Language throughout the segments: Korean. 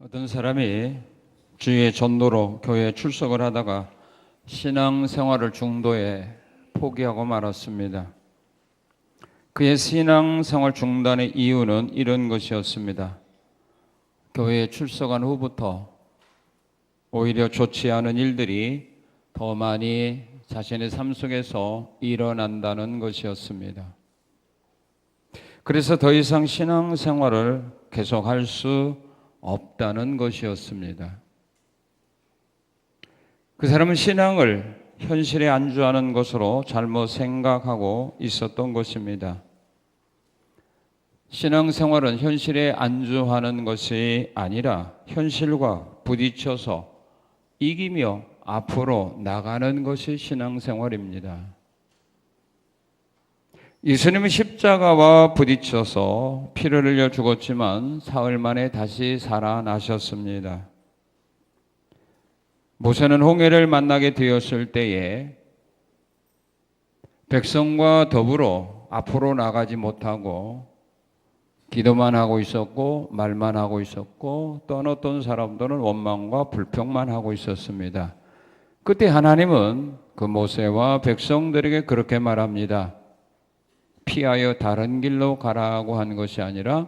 어떤 사람이 주의 전도로 교회에 출석을 하다가 신앙생활을 중도에 포기하고 말았습니다. 그의 신앙생활 중단의 이유는 이런 것이었습니다. 교회에 출석한 후부터 오히려 좋지 않은 일들이 더 많이 자신의 삶 속에서 일어난다는 것이었습니다. 그래서 더 이상 신앙생활을 계속할 수 없다는 것이었습니다. 그 사람은 신앙을 현실에 안주하는 것으로 잘못 생각하고 있었던 것입니다. 신앙생활은 현실에 안주하는 것이 아니라 현실과 부딪혀서 이기며 앞으로 나가는 것이 신앙생활입니다. 예수님은 십자가와 부딪혀서 피를 흘려 죽었지만 사흘 만에 다시 살아나셨습니다. 모세는 홍해를 만나게 되었을 때에 백성과 더불어 앞으로 나가지 못하고 기도만 하고 있었고 말만 하고 있었고 또 어떤 사람들은 원망과 불평만 하고 있었습니다. 그때 하나님은 그 모세와 백성들에게 그렇게 말합니다. 피하여 다른 길로 가라고 한 것이 아니라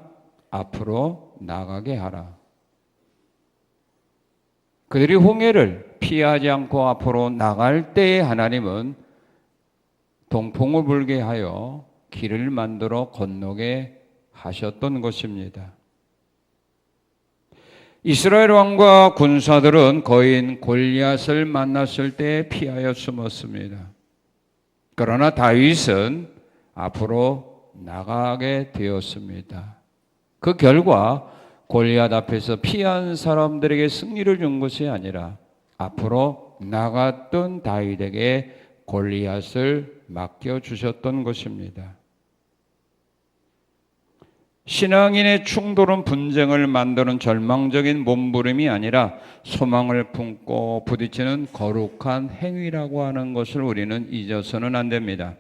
앞으로 나가게 하라. 그들이 홍해를 피하지 않고 앞으로 나갈 때에 하나님은 동풍을 불게 하여 길을 만들어 건너게 하셨던 것입니다. 이스라엘 왕과 군사들은 거인 골리앗을 만났을 때 피하여 숨었습니다. 그러나 다윗은 앞으로 나가게 되었습니다. 그 결과 골리앗 앞에서 피한 사람들에게 승리를 준 것이 아니라 앞으로 나갔던 다윗에게 골리앗을 맡겨주셨던 것입니다. 신앙인의 충돌은 분쟁을 만드는 절망적인 몸부림이 아니라 소망을 품고 부딪히는 거룩한 행위라고 하는 것을 우리는 잊어서는 안 됩니다.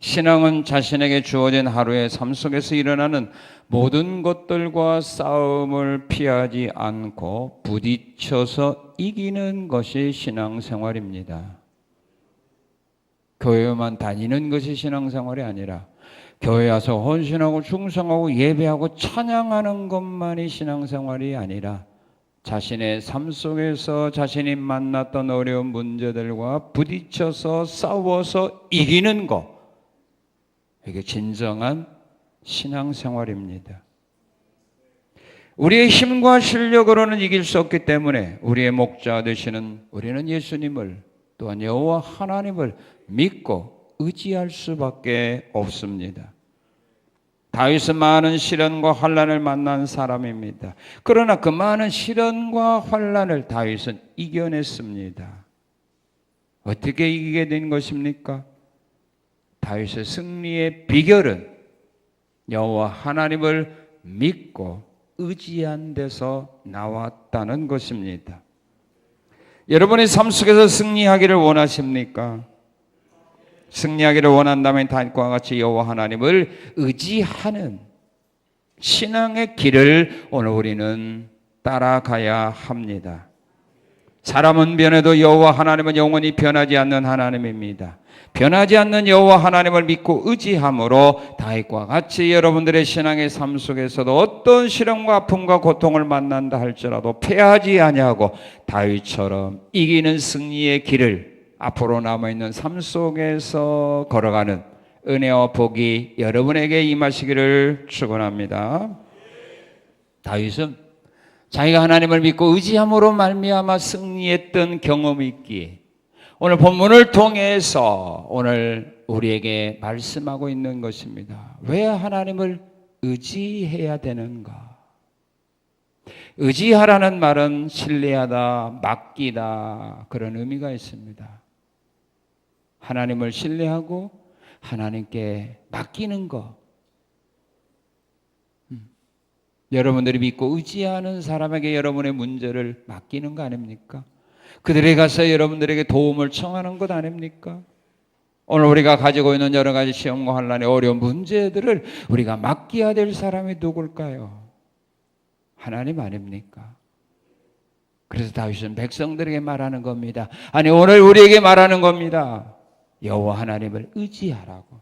신앙은 자신에게 주어진 하루의 삶 속에서 일어나는 모든 것들과 싸움을 피하지 않고 부딪혀서 이기는 것이 신앙생활입니다. 교회만 다니는 것이 신앙생활이 아니라 교회 와서 헌신하고 충성하고 예배하고 찬양하는 것만이 신앙생활이 아니라 자신의 삶 속에서 자신이 만났던 어려운 문제들과 부딪혀서 싸워서 이기는 것, 이게 진정한 신앙생활입니다. 우리의 힘과 실력으로는 이길 수 없기 때문에 우리의 목자 되시는 우리는 예수님을 또한 여호와 하나님을 믿고 의지할 수밖에 없습니다. 다윗은 많은 시련과 환난을 만난 사람입니다. 그러나 그 많은 시련과 환난을 다윗은 이겨냈습니다. 어떻게 이기게 된 것입니까? 다윗의 승리의 비결은 여호와 하나님을 믿고 의지한 데서 나왔다는 것입니다. 여러분의 삶 속에서 승리하기를 원하십니까? 승리하기를 원한다면 다윗과 같이 여호와 하나님을 의지하는 신앙의 길을 오늘 우리는 따라가야 합니다. 사람은 변해도 여호와 하나님은 영원히 변하지 않는 하나님입니다. 변하지 않는 여호와 하나님을 믿고 의지함으로 다윗과 같이 여러분들의 신앙의 삶 속에서도 어떤 시련과 아픔과 고통을 만난다 할지라도 패하지 아니하고 다윗처럼 이기는 승리의 길을 앞으로 남아있는 삶 속에서 걸어가는 은혜와 복이 여러분에게 임하시기를 축원합니다. 다윗은 자기가 하나님을 믿고 의지함으로 말미암아 승리했던 경험이 있기에 오늘 본문을 통해서 오늘 우리에게 말씀하고 있는 것입니다. 왜 하나님을 의지해야 되는가? 의지하라는 말은 신뢰하다, 맡기다 그런 의미가 있습니다. 하나님을 신뢰하고 하나님께 맡기는 것. 여러분들이 믿고 의지하는 사람에게 여러분의 문제를 맡기는 거 아닙니까? 그들에게 가서 여러분들에게 도움을 청하는 것 아닙니까? 오늘 우리가 가지고 있는 여러 가지 시험과 환난의 어려운 문제들을 우리가 맡겨야 될 사람이 누굴까요? 하나님 아닙니까? 그래서 다윗은 백성들에게 말하는 겁니다. 아니, 오늘 우리에게 말하는 겁니다. 여호와 하나님을 의지하라고.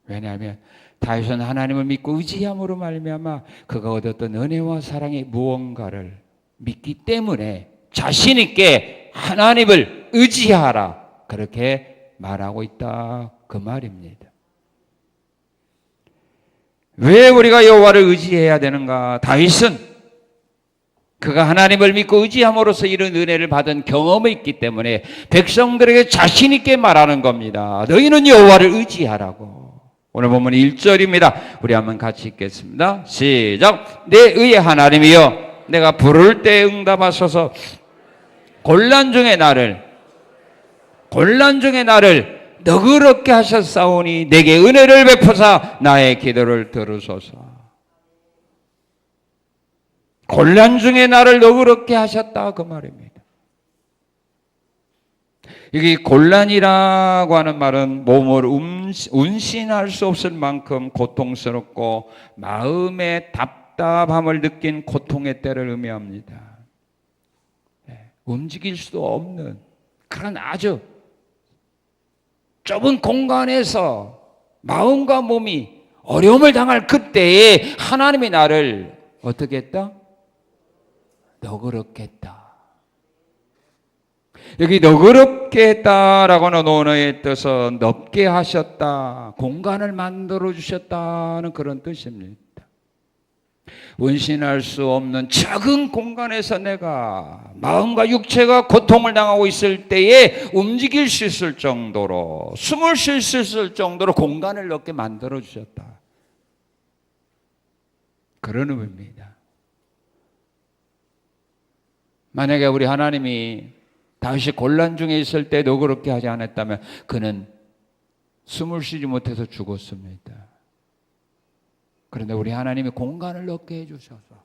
왜냐하면 다윗은 하나님을 믿고 의지함으로 말미암아 그가 얻었던 은혜와 사랑의 무언가를 믿기 때문에 자신 있게 하나님을 의지하라, 그렇게 말하고 있다, 그 말입니다. 왜 우리가 여호와를 의지해야 되는가? 다윗은 그가 하나님을 믿고 의지함으로써 이런 은혜를 받은 경험이 있기 때문에 백성들에게 자신 있게 말하는 겁니다. 너희는 여호와를 의지하라고. 오늘 본문 1절입니다. 우리 한번 같이 읽겠습니다. 시작. 내 의의 하나님이여, 내가 부를 때 응답하소서. 곤란 중에 나를 너그럽게 하셨사오니 내게 은혜를 베푸사 나의 기도를 들으소서. 곤란 중에 나를 너그럽게 하셨다, 그 말입니다. 여기 곤란이라고 하는 말은 몸을 운신할 수 없을 만큼 고통스럽고 마음의 답답함을 느낀 고통의 때를 의미합니다. 움직일 수 없는 그런 아주 좁은 공간에서 마음과 몸이 어려움을 당할 그때에 하나님이 나를 어떻게 했다? 너그럽게 했다. 여기 너그럽게 했다라고는 언어의 뜻은 넓게 하셨다, 공간을 만들어 주셨다는 그런 뜻입니다. 운신할 수 없는 작은 공간에서 내가 마음과 육체가 고통을 당하고 있을 때에 움직일 수 있을 정도로, 숨을 쉴 수 있을 정도로 공간을 넓게 만들어 주셨다, 그런 의미입니다. 만약에 우리 하나님이 다윗이 곤란 중에 있을 때 너그럽게 하지 않았다면 그는 숨을 쉬지 못해서 죽었습니다. 그런데 우리 하나님이 공간을 넓게 해주셔서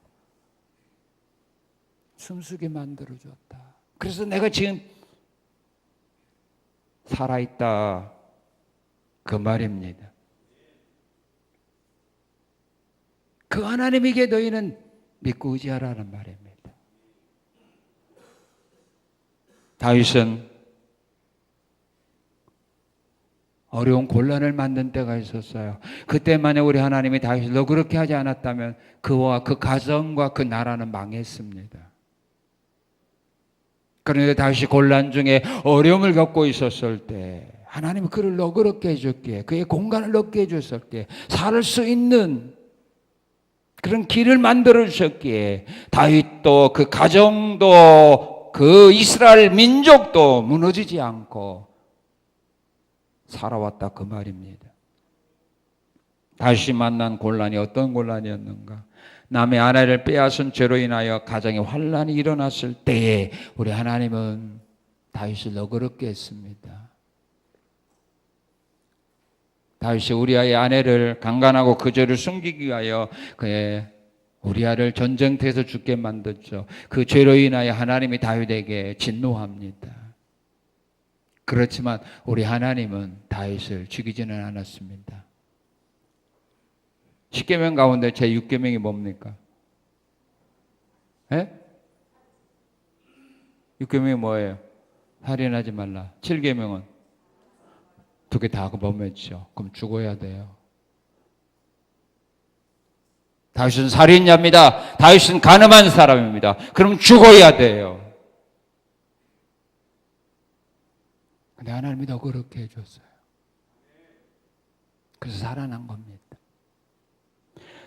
숨쉬게 만들어줬다. 그래서 내가 지금 살아있다, 그 말입니다. 그 하나님에게 너희는 믿고 의지하라는 말입니다. 다윗은 어려운 곤란을 만든 때가 있었어요. 그때 만약 우리 하나님이 다윗을 너그럽게 하지 않았다면 그와 그 가정과 그 나라는 망했습니다. 그런데 다윗이 곤란 중에 어려움을 겪고 있었을 때 하나님은 그를 너그럽게 해줬기에, 그의 공간을 넓게 해줬었기에, 살 수 있는 그런 길을 만들어 주셨기에 다윗도 그 가정도 그 이스라엘 민족도 무너지지 않고 살아왔다, 그 말입니다. 다시 만난 곤란이 어떤 곤란이었는가? 남의 아내를 빼앗은 죄로 인하여 가정에 환란이 일어났을 때에 우리 하나님은 다윗을 너그럽게 했습니다. 다윗이 우리아의 아내를 강간하고 그 죄를 숨기기 위하여 그의 우리아를 전쟁터에서 죽게 만들죠. 그 죄로 인하여 하나님이 다윗에게 진노합니다. 그렇지만 우리 하나님은 다윗을 죽이지는 않았습니다. 10계명 가운데 제 6계명이 뭡니까? 6계명이 뭐예요? 살인하지 말라. 7계명은 두 개 다 범했죠. 그럼 죽어야 돼요. 다윗은 살인자입니다. 다윗은 간음한 사람입니다. 그럼 죽어야 돼요. 근데 하나님이 더 그렇게 해줬어요. 그래서 살아난 겁니다.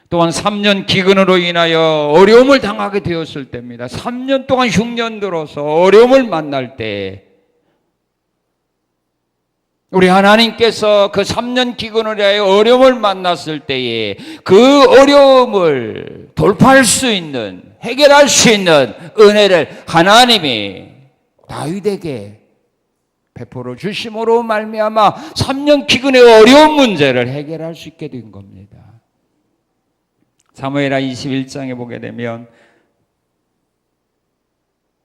또한 3년 기근으로 인하여 어려움을 당하게 되었을 때입니다. 3년 동안 흉년 들어서 어려움을 만날 때 우리 하나님께서 그 3년 기근을 위하여 어려움을 만났을 때에 그 어려움을 돌파할 수 있는, 해결할 수 있는 은혜를 하나님이 다윗에게 베풀어 주심으로 말미암아 3년 기근의 어려운 문제를 해결할 수 있게 된 겁니다. 사무엘하 21장에 보게 되면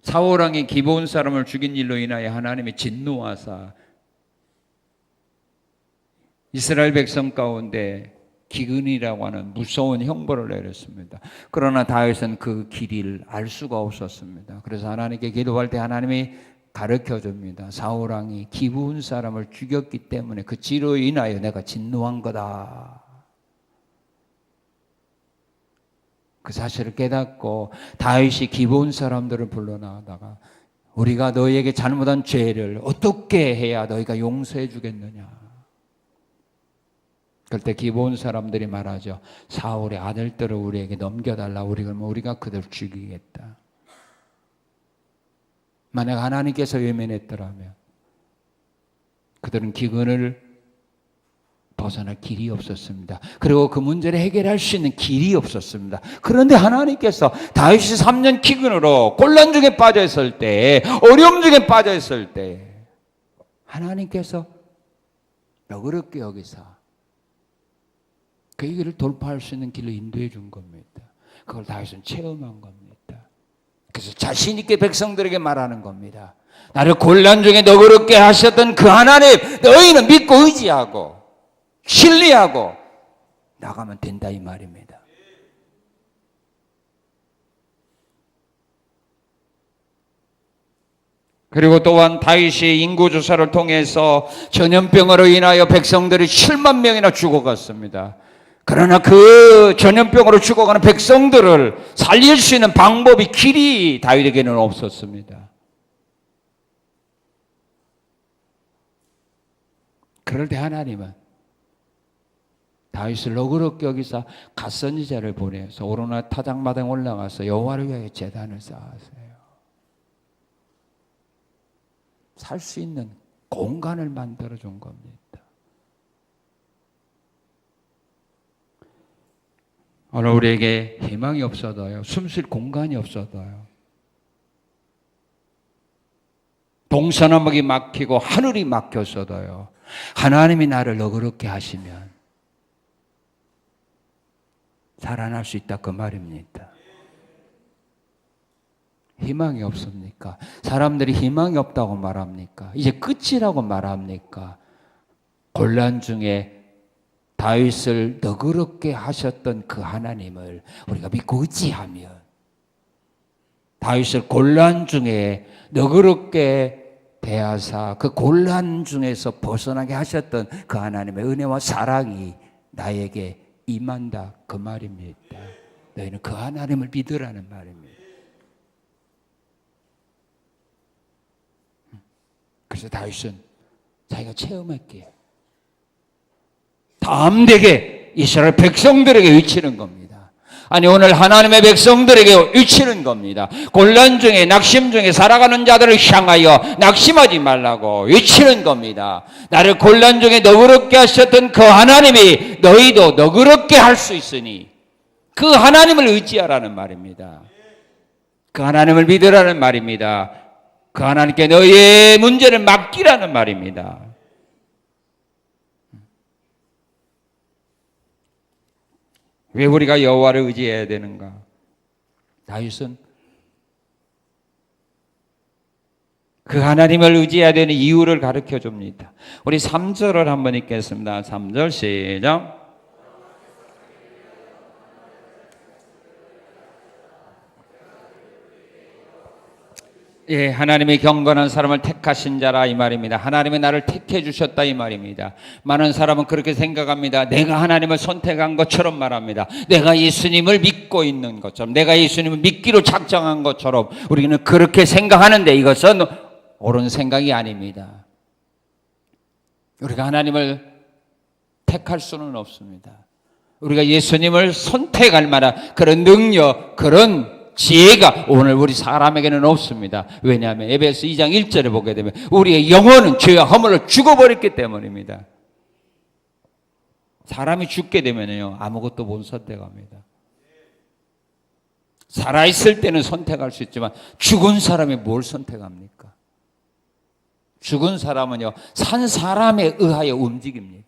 사울왕이 기브온 사람을 죽인 일로 인하여 하나님이 진노하사 이스라엘 백성 가운데 기근이라고 하는 무서운 형벌을 내렸습니다. 그러나 다윗은 그 길이를 알 수가 없었습니다. 그래서 하나님께 기도할 때 하나님이 가르쳐 줍니다. 사울 왕이 기브온 사람을 죽였기 때문에 그 지로 인하여 내가 진노한 거다. 그 사실을 깨닫고 다윗이 기브온 사람들을 불러나다가 우리가 너희에게 잘못한 죄를 어떻게 해야 너희가 용서해 주겠느냐. 그럴 때 기브온 사람들이 말하죠. 사울의 아들들을 우리에게 넘겨달라. 우리가 그들 죽이겠다. 만약 하나님께서 외면했더라면 그들은 기근을 벗어날 길이 없었습니다. 그리고 그 문제를 해결할 수 있는 길이 없었습니다. 그런데 하나님께서 다윗이 3년 기근으로 곤란 중에 빠져 있을 때, 어려움 중에 빠져 있을 때 하나님께서 너그럽게 여기사 그 길을 돌파할 수 있는 길을 인도해 준 겁니다. 그걸 다윗은 체험한 겁니다. 그래서 자신 있게 백성들에게 말하는 겁니다. 나를 곤란 중에 너그럽게 하셨던 그 하나님, 너희는 믿고 의지하고 신뢰하고 나가면 된다 이 말입니다. 그리고 또한 다윗이 인구조사를 통해서 전염병으로 인하여 백성들이 7만 명이나 죽어갔습니다. 그러나 그 전염병으로 죽어가는 백성들을 살릴 수 있는 방법이 길이 다윗에게는 없었습니다. 그럴 때 하나님은 다윗을 너그럽게 여기사 갓선지자를 보내서 오로나 타작마당 올라가서 여호와를 위하여 제단을 쌓으세요. 살 수 있는 공간을 만들어 준 겁니다. 오늘 우리에게 희망이 없어도요, 숨쉴 공간이 없어도요, 동서남북이 막히고 하늘이 막혔어도요, 하나님이 나를 너그럽게 하시면 살아날 수 있다 그 말입니다. 희망이 없습니까? 사람들이 희망이 없다고 말합니까? 이제 끝이라고 말합니까? 곤란 중에 다윗을 너그럽게 하셨던 그 하나님을 우리가 믿고 의지하면 다윗을 곤란 중에 너그럽게 대하사 그 곤란 중에서 벗어나게 하셨던 그 하나님의 은혜와 사랑이 나에게 임한다 그 말입니다. 너희는 그 하나님을 믿으라는 말입니다. 그래서 다윗은 자기가 체험할게요. 담대게 이스라엘 백성들에게 외치는 겁니다. 아니 오늘 하나님의 백성들에게 외치는 겁니다. 곤란 중에 낙심 중에 살아가는 자들을 향하여 낙심하지 말라고 외치는 겁니다. 나를 곤란 중에 너그럽게 하셨던 그 하나님이 너희도 너그럽게 할 수 있으니 그 하나님을 의지하라는 말입니다. 그 하나님을 믿으라는 말입니다. 그 하나님께 너희의 문제를 맡기라는 말입니다. 왜 우리가 여호와를 의지해야 되는가? 다윗은 그 하나님을 의지해야 되는 이유를 가르쳐 줍니다. 우리 3절을 한번 읽겠습니다. 3절 시작. 예, 하나님이 경건한 사람을 택하신 자라 이 말입니다. 하나님이 나를 택해 주셨다 이 말입니다. 많은 사람은 그렇게 생각합니다. 내가 하나님을 선택한 것처럼 말합니다. 내가 예수님을 믿고 있는 것처럼, 내가 예수님을 믿기로 작정한 것처럼 우리는 그렇게 생각하는데 이것은 옳은 생각이 아닙니다. 우리가 하나님을 택할 수는 없습니다. 우리가 예수님을 선택할 만한 그런 능력, 그런 지혜가 오늘 우리 사람에게는 없습니다. 왜냐하면 에베소 2장 1절에 보게 되면 우리의 영혼은 죄와 허물로 죽어버렸기 때문입니다. 사람이 죽게 되면요 아무것도 못 선택합니다. 살아있을 때는 선택할 수 있지만 죽은 사람이 뭘 선택합니까? 죽은 사람은요 산 사람에 의하여 움직입니다.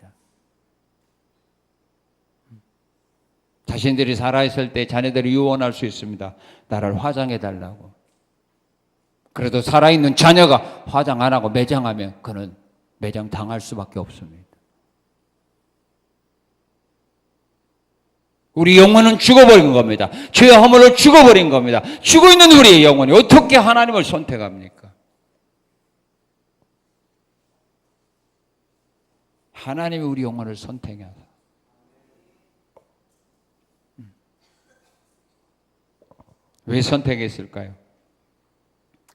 자신들이 살아있을 때 자녀들이 유언할 수 있습니다. 나를 화장해달라고. 그래도 살아있는 자녀가 화장 안 하고 매장하면 그는 매장 당할 수밖에 없습니다. 우리 영혼은 죽어버린 겁니다. 죄의 허물로 죽어버린 겁니다. 죽어있는 우리의 영혼이 어떻게 하나님을 선택합니까? 하나님이 우리 영혼을 선택해야 돼. 왜 선택했을까요?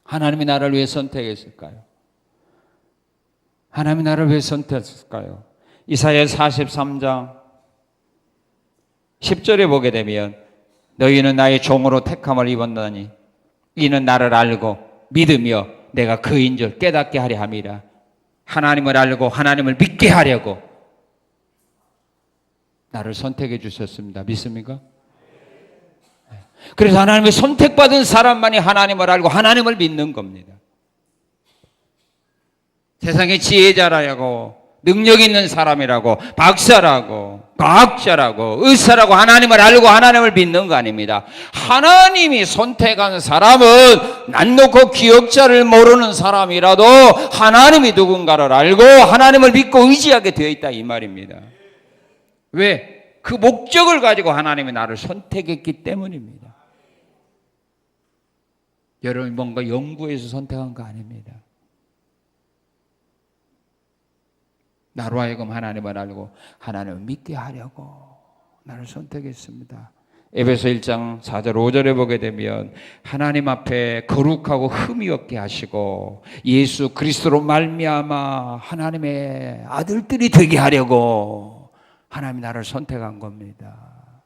하나님이 나를 왜 선택했을까요? 하나님이 나를 왜 선택했을까요? 이사야 43장 10절에 보게 되면 너희는 나의 종으로 택함을 입었나니 이는 나를 알고 믿으며 내가 그인 줄 깨닫게 하려 함이라. 하나님을 알고 하나님을 믿게 하려고 나를 선택해 주셨습니다. 믿습니까? 그래서 하나님의 선택받은 사람만이 하나님을 알고 하나님을 믿는 겁니다. 세상의 지혜자라고 능력 있는 사람이라고 박사라고 과학자라고 의사라고 하나님을 알고 하나님을 믿는 거 아닙니다. 하나님이 선택한 사람은 난 놓고 기억자를 모르는 사람이라도 하나님이 누군가를 알고 하나님을 믿고 의지하게 되어 있다 이 말입니다. 왜? 그 목적을 가지고 하나님이 나를 선택했기 때문입니다. 여러분이 뭔가 연구해서 선택한 거 아닙니다. 나로 하여금 하나님을 알고 하나님을 믿게 하려고 나를 선택했습니다. 에베소 1장 4절 5절에 보게 되면 하나님 앞에 거룩하고 흠이 없게 하시고 예수 그리스도로 말미암아 하나님의 아들들이 되게 하려고 하나님이 나를 선택한 겁니다.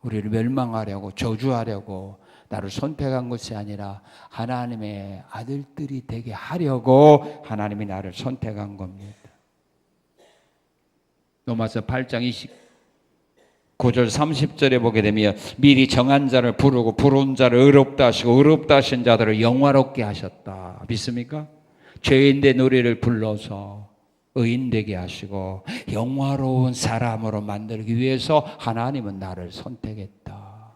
우리를 멸망하려고 저주하려고 나를 선택한 것이 아니라 하나님의 아들들이 되게 하려고 하나님이 나를 선택한 겁니다. 로마서 8장 29절 30절에 보게 되면 미리 정한 자를 부르고 부른 자를 의롭다 하시고 의롭다 하신 자들을 영화롭게 하셨다. 믿습니까? 죄인의 노래를 불러서 의인되게 하시고 영화로운 사람으로 만들기 위해서 하나님은 나를 선택했다.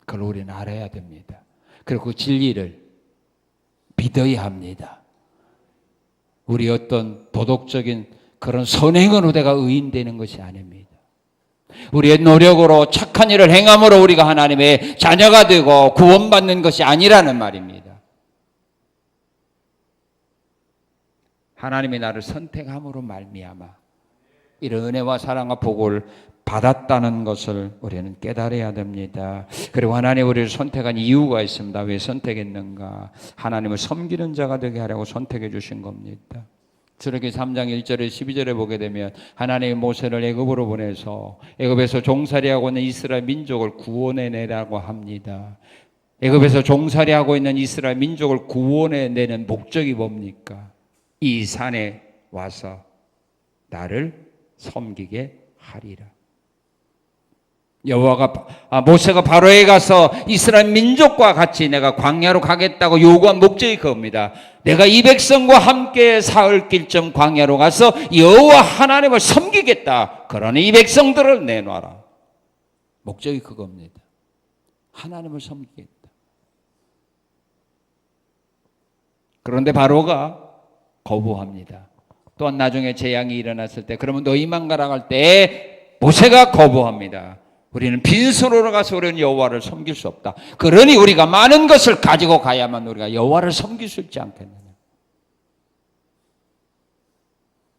그걸 우리는 알아야 됩니다. 그리고 그 진리를 믿어야 합니다. 우리 어떤 도덕적인 그런 선행으로 내가 의인되는 것이 아닙니다. 우리의 노력으로 착한 일을 행함으로 우리가 하나님의 자녀가 되고 구원받는 것이 아니라는 말입니다. 하나님이 나를 선택함으로 말미암아 이런 은혜와 사랑과 복을 받았다는 것을 우리는 깨달아야 됩니다. 그리고 하나님 우리를 선택한 이유가 있습니다. 왜 선택했는가? 하나님을 섬기는 자가 되게 하려고 선택해 주신 겁니다. 출애굽기 3장 1절에 12절에 보게 되면 하나님이 모세를 애굽으로 보내서 애굽에서 종살이하고 있는 이스라엘 민족을 구원해내라고 합니다. 애굽에서 종살이하고 있는 이스라엘 민족을 구원해내는 목적이 뭡니까? 이 산에 와서 나를 섬기게 하리라. 모세가 바로에 가서 이스라엘 민족과 같이 내가 광야로 가겠다고 요구한 목적이 그겁니다. 내가 이 백성과 함께 사흘 길쯤 광야로 가서 여호와 하나님을 섬기겠다. 그러니 이 백성들을 내놔라. 목적이 그겁니다. 하나님을 섬기겠다. 그런데 바로가 거부합니다. 또한 나중에 재앙이 일어났을 때 그러면 너희만 가라 할 때 모세가 거부합니다. 우리는 빈손으로 가서 우리는 여호와를 섬길 수 없다. 그러니 우리가 많은 것을 가지고 가야만 우리가 여호와를 섬길 수 있지 않겠느냐.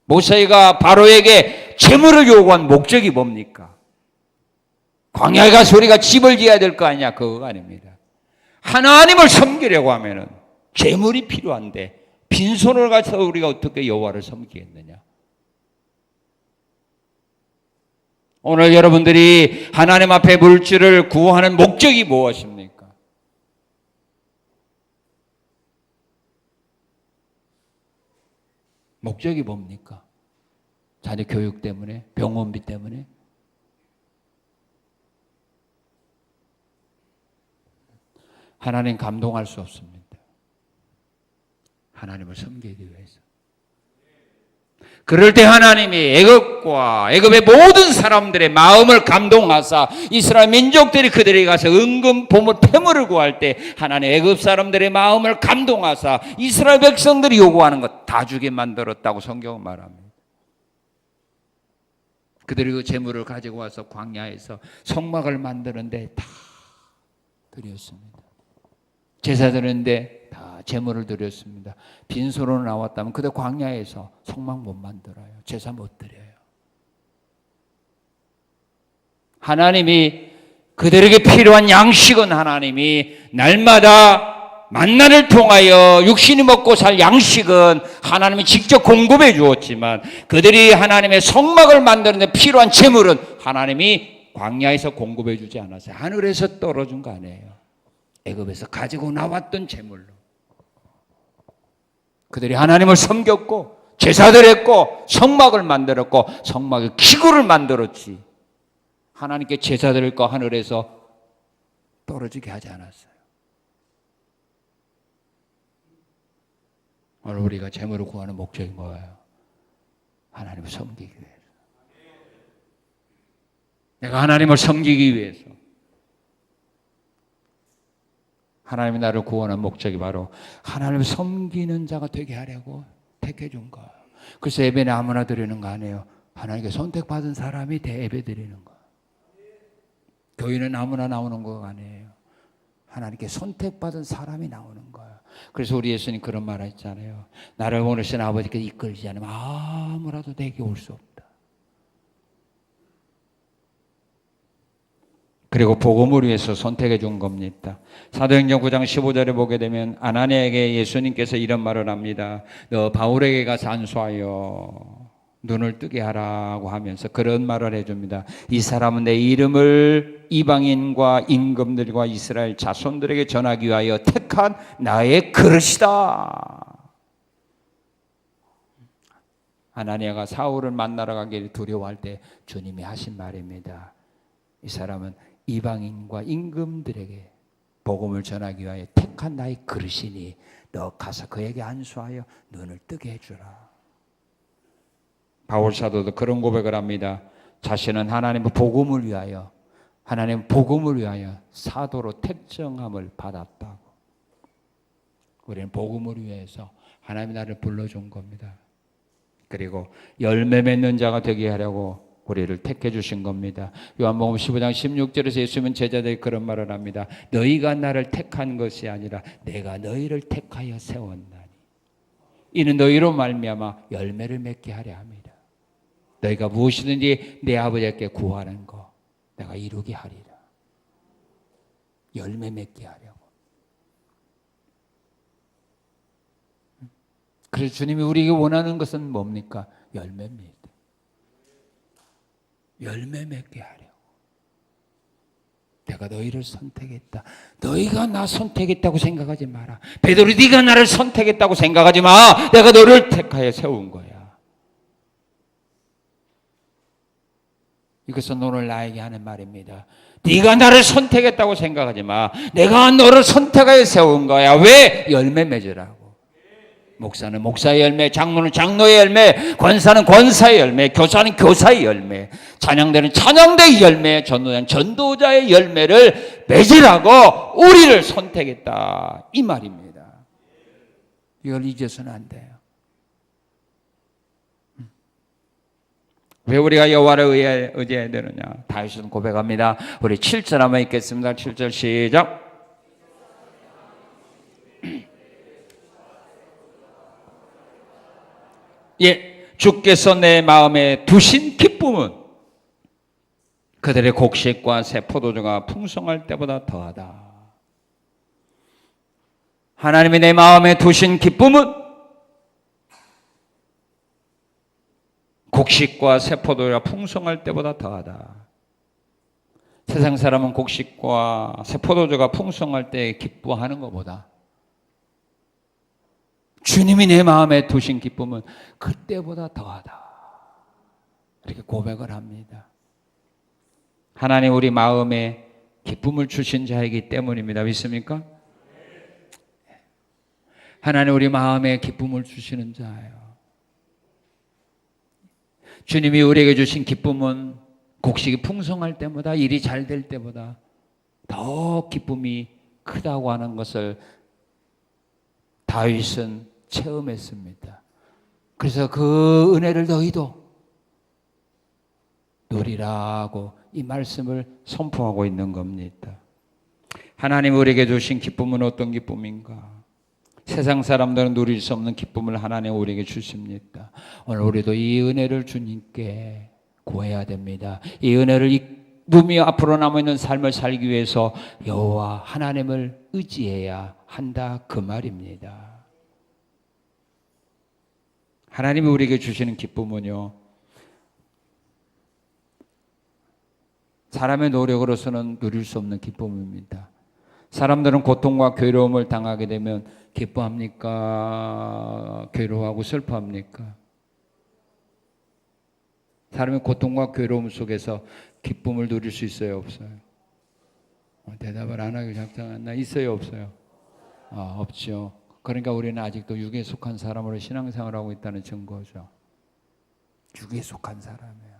모세가 바로에게 재물을 요구한 목적이 뭡니까? 광야에 가서 우리가 집을 지어야 될 거 아니냐? 그거가 아닙니다. 하나님을 섬기려고 하면은 재물이 필요한데 빈손으로 가서 우리가 어떻게 여호와를 섬기겠느냐? 오늘 여러분들이 하나님 앞에 물질을 구하는 목적이 무엇입니까? 목적이 뭡니까? 자녀 교육 때문에? 병원비 때문에? 하나님 감동할 수 없습니다. 하나님을 섬기기 위해서. 그럴 때 하나님이 애굽의 모든 사람들의 마음을 감동하사 이스라엘 민족들이 그들에게 가서 은금, 보물, 패물을 구할 때 하나님 애굽 사람들의 마음을 감동하사 이스라엘 백성들이 요구하는 것 다 주게 만들었다고 성경은 말합니다. 그들이 그 재물을 가지고 와서 광야에서 성막을 만드는데 다 드렸습니다. 제사 드리는데 다 재물을 드렸습니다. 빈손으로 나왔다면 그들 광야에서 성막 못 만들어요. 제사 못 드려요. 하나님이 그들에게 필요한 양식은 하나님이 날마다 만나를 통하여 육신이 먹고 살 양식은 하나님이 직접 공급해 주었지만 그들이 하나님의 성막을 만드는 데 필요한 재물은 하나님이 광야에서 공급해 주지 않았어요. 하늘에서 떨어진 거 아니에요. 애굽에서 가지고 나왔던 재물로 그들이 하나님을 섬겼고 제사를 했고 성막을 만들었고 성막의 기구를 만들었지 하나님께 제사 드릴 거 하늘에서 떨어지게 하지 않았어요. 오늘 우리가 재물을 구하는 목적이 뭐예요? 하나님을 섬기기 위해서. 내가 하나님을 섬기기 위해서. 하나님이 나를 구원한 목적이 바로 하나님을 섬기는 자가 되게 하려고 택해 준 거예요. 그래서 예배는 아무나 드리는 거 아니에요. 하나님께 선택받은 사람이 예배 드리는 거예요. 교회는 아무나 나오는 거 아니에요. 하나님께 선택받은 사람이 나오는 거예요. 그래서 우리 예수님 그런 말 했잖아요. 나를 원하시는 아버지께 이끌지 않으면 아무라도 내게 올 수 없다. 그리고 복음을 위해서 선택해 준 겁니다. 사도행전 9장 15절에 보게 되면 아나니아에게 예수님께서 이런 말을 합니다. 너 바울에게 가서 안수하여 눈을 뜨게 하라고 하면서 그런 말을 해줍니다. 이 사람은 내 이름을 이방인과 임금들과 이스라엘 자손들에게 전하기 위하여 택한 나의 그릇이다. 아나니아가 사울을 만나러 가기를 두려워할 때 주님이 하신 말입니다. 이 사람은 이방인과 임금들에게 복음을 전하기 위하여 택한 나의 그릇이니 너 가서 그에게 안수하여 눈을 뜨게 해주라. 바울 사도도 그런 고백을 합니다. 자신은 하나님의 복음을 위하여 사도로 택정함을 받았다고. 우리는 복음을 위해서 하나님이 나를 불러준 겁니다. 그리고 열매 맺는 자가 되게 하려고 우리를 택해 주신 겁니다. 요한복음 15장 16절에서 예수님은 제자들에게 그런 말을 합니다. 너희가 나를 택한 것이 아니라 내가 너희를 택하여 세웠나니 이는 너희로 말미암아 열매를 맺게 하려 함이라. 너희가 무엇이든지 내 아버지께 구하는 거 내가 이루게 하리라. 열매 맺게 하려고. 그래서 주님이 우리에게 원하는 것은 뭡니까? 열매입니다. 열매 맺게 하려고. 내가 너희를 선택했다. 너희가 나 선택했다고 생각하지 마라. 베드로 네가 나를 선택했다고 생각하지 마. 내가 너를 택하여 세운 거야. 이것은 오늘 나에게 하는 말입니다. 네가 나를 선택했다고 생각하지 마. 내가 너를 선택하여 세운 거야. 왜? 열매 맺으라고. 목사는 목사의 열매, 장로는 장로의 열매, 권사는 권사의 열매, 교사는 교사의 열매, 찬양대는 찬양대의 열매, 전도자는 전도자의 열매를 맺으라고 우리를 선택했다. 이 말입니다. 이걸 잊어서는 안 돼요. 왜 우리가 여호와를 의지해야 되느냐? 다윗은 고백합니다. 우리 7절 한번 읽겠습니다. 7절 시작. 예, 주께서 내 마음에 두신 기쁨은 그들의 곡식과 새 포도주가 풍성할 때보다 더하다. 하나님이 내 마음에 두신 기쁨은 곡식과 새 포도주가 풍성할 때보다 더하다. 세상 사람은 곡식과 새 포도주가 풍성할 때 기뻐하는 것보다 주님이 내 마음에 두신 기쁨은 그때보다 더하다. 이렇게 고백을 합니다. 하나님 우리 마음에 기쁨을 주신 자이기 때문입니다. 믿습니까? 하나님 우리 마음에 기쁨을 주시는 자예요. 주님이 우리에게 주신 기쁨은 곡식이 풍성할 때보다 일이 잘 될 때보다 더 기쁨이 크다고 하는 것을 다윗은 체험했습니다. 그래서 그 은혜를 너희도 누리라고 이 말씀을 선포하고 있는 겁니다. 하나님 우리에게 주신 기쁨은 어떤 기쁨인가? 세상 사람들은 누릴 수 없는 기쁨을 하나님 우리에게 주십니다. 오늘 우리도 이 은혜를 주님께 구해야 됩니다. 이 은혜를 누리며 앞으로 남아있는 삶을 살기 위해서 여호와 하나님을 의지해야 한다 그 말입니다. 하나님이 우리에게 주시는 기쁨은요, 사람의 노력으로서는 누릴 수 없는 기쁨입니다. 사람들은 고통과 괴로움을 당하게 되면 기뻐합니까? 괴로워하고 슬퍼합니까? 사람의 고통과 괴로움 속에서 기쁨을 누릴 수 있어요, 없어요? 대답을 안 하기 작정한다. 있어요, 없어요? 없죠. 그러니까 우리는 아직도 육에 속한 사람으로 신앙생활을 하고 있다는 증거죠. 육에 속한 사람이에요.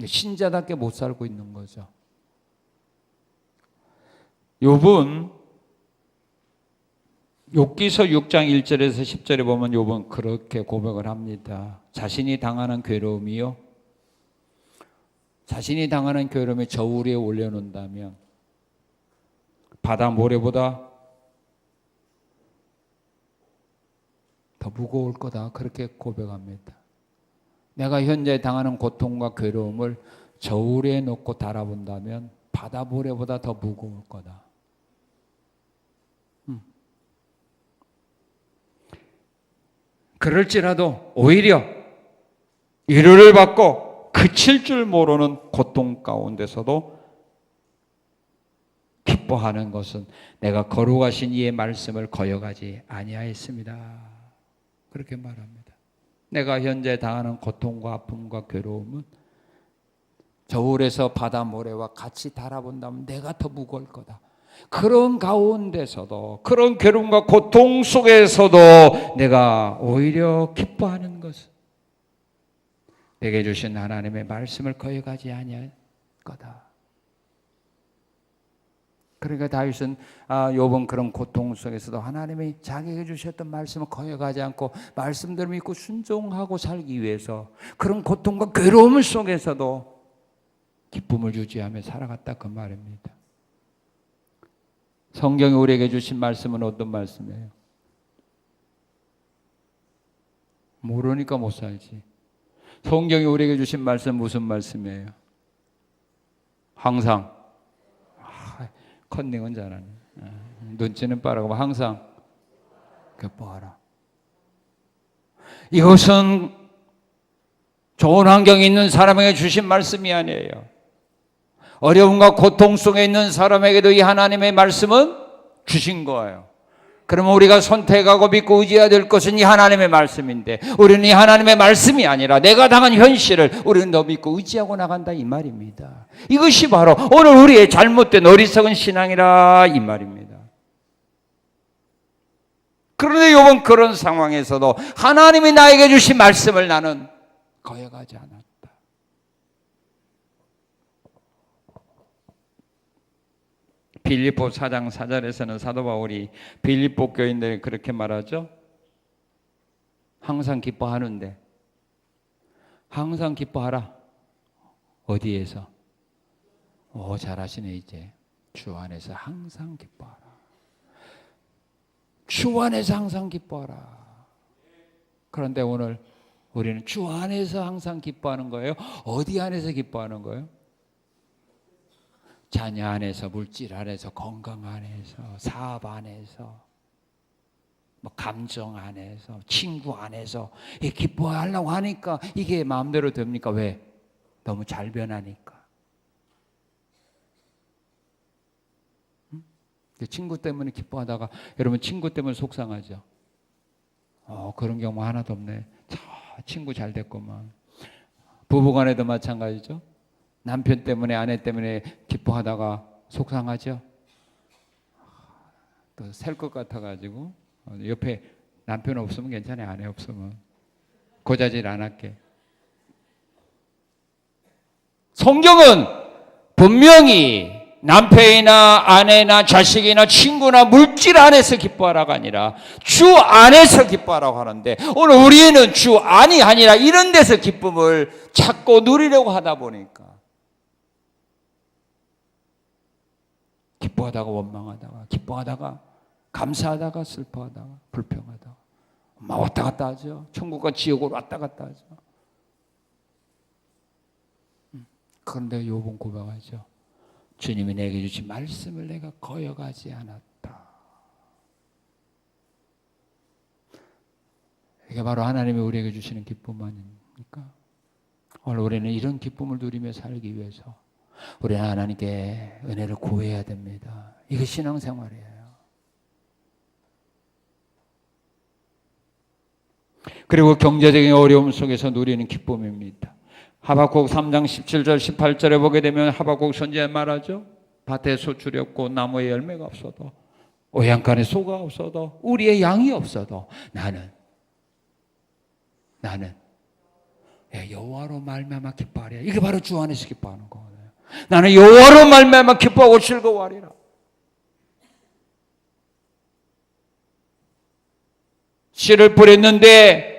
신자답게 못 살고 있는 거죠. 욥은 욥기서 6장 1절에서 10절에 보면 욥은 그렇게 고백을 합니다. 자신이 당하는 괴로움이요, 자신이 당하는 괴로움을 저울 위에 올려놓는다면 바다 모래보다 더 무거울 거다, 그렇게 고백합니다. 내가 현재 당하는 고통과 괴로움을 저울 위에 놓고 달아본다면 바다 모래보다 더 무거울 거다. 그럴지라도 오히려 위로를 받고 그칠 줄 모르는 고통 가운데서도 기뻐하는 것은 내가 거룩하신 이의 말씀을 거역하지 아니하였습니다. 그렇게 말합니다. 내가 현재 당하는 고통과 아픔과 괴로움은 저울에서 바다 모래와 같이 달아본다면 내가 더 무거울 거다. 그런 가운데서도, 그런 괴로움과 고통 속에서도 내가 오히려 기뻐하는 것은 내게 주신 하나님의 말씀을 거역하지 아니할 거다. 그러니까 다윗은 욥은 그런 고통 속에서도 하나님이 자기에게 주셨던 말씀을 거역하지 않고 말씀대로 믿고 순종하고 살기 위해서 그런 고통과 괴로움 속에서도 기쁨을 유지하며 살아갔다 그 말입니다. 성경이 우리에게 주신 말씀은 어떤 말씀이에요? 모르니까 못 살지. 성경이 우리에게 주신 말씀 무슨 말씀이에요? 항상. 컨닝은 잘하네. 눈치는 빠르고 항상 기뻐하라. 이것은 좋은 환경에 있는 사람에게 주신 말씀이 아니에요. 어려움과 고통 속에 있는 사람에게도 이 하나님의 말씀은 주신 거예요. 그러면 우리가 선택하고 믿고 의지해야 될 것은 이 하나님의 말씀인데, 우리는 이 하나님의 말씀이 아니라 내가 당한 현실을 우리는 더 믿고 의지하고 나간다 이 말입니다. 이것이 바로 오늘 우리의 잘못된 어리석은 신앙이라 이 말입니다. 그런데 욥은 그런 상황에서도 하나님이 나에게 주신 말씀을 나는 거역하지 않았다. 빌립보 4장 4절에서는 사도 바울이 빌립보 교인들이 그렇게 말하죠. 항상 기뻐하는데, 항상 기뻐하라. 어디에서? 잘하시네. 이제 주 안에서 항상 기뻐하라. 주 안에서 항상 기뻐하라. 그런데 오늘 우리는 주 안에서 항상 기뻐하는 거예요? 어디 안에서 기뻐하는 거예요? 자녀 안에서, 물질 안에서, 건강 안에서, 사업 안에서, 감정 안에서, 친구 안에서 기뻐하려고 하니까 이게 마음대로 됩니까? 왜? 너무 잘 변하니까. 친구 때문에 기뻐하다가 여러분 친구 때문에 속상하죠? 그런 경우 하나도 없네. 친구 잘 됐구만. 부부간에도 마찬가지죠. 남편 때문에 아내 때문에 기뻐하다가 속상하죠. 또 셀 것 같아가지고 옆에 남편 없으면 괜찮아요. 아내 없으면 고자질 안 할게. 성경은 분명히 남편이나 아내나 자식이나 친구나 물질 안에서 기뻐하라가 아니라 주 안에서 기뻐하라고 하는데, 오늘 우리는 주 안이 아니라 이런 데서 기쁨을 찾고 누리려고 하다 보니까 기뻐하다가 원망하다가, 기뻐하다가 감사하다가 슬퍼하다가 불평하다가 막 왔다 갔다 하죠. 천국과 지옥으로 왔다 갔다 하죠. 그런데 욥은 고백하죠. 주님이 내게 주신 말씀을 내가 거역하지 않았다. 이게 바로 하나님이 우리에게 주시는 기쁨 아닙니까? 오늘 우리는 이런 기쁨을 누리며 살기 위해서 우리는 하나님께 은혜를 구해야 됩니다. 이게 신앙생활이에요. 그리고 경제적인 어려움 속에서 누리는 기쁨입니다. 하박국 3장 17절 18절에 보게 되면 하박국 선지자 말하죠. 밭에 소출이 없고 나무에 열매가 없어도, 오양간에 소가 없어도, 우리의 양이 없어도 나는 여호와로 말미암아 기뻐하리라. 이게 바로 주 안에서 기뻐하는 거예요. 나는 여호와로 말미암아 기뻐하고 즐거워하리라. 씨를 뿌렸는데,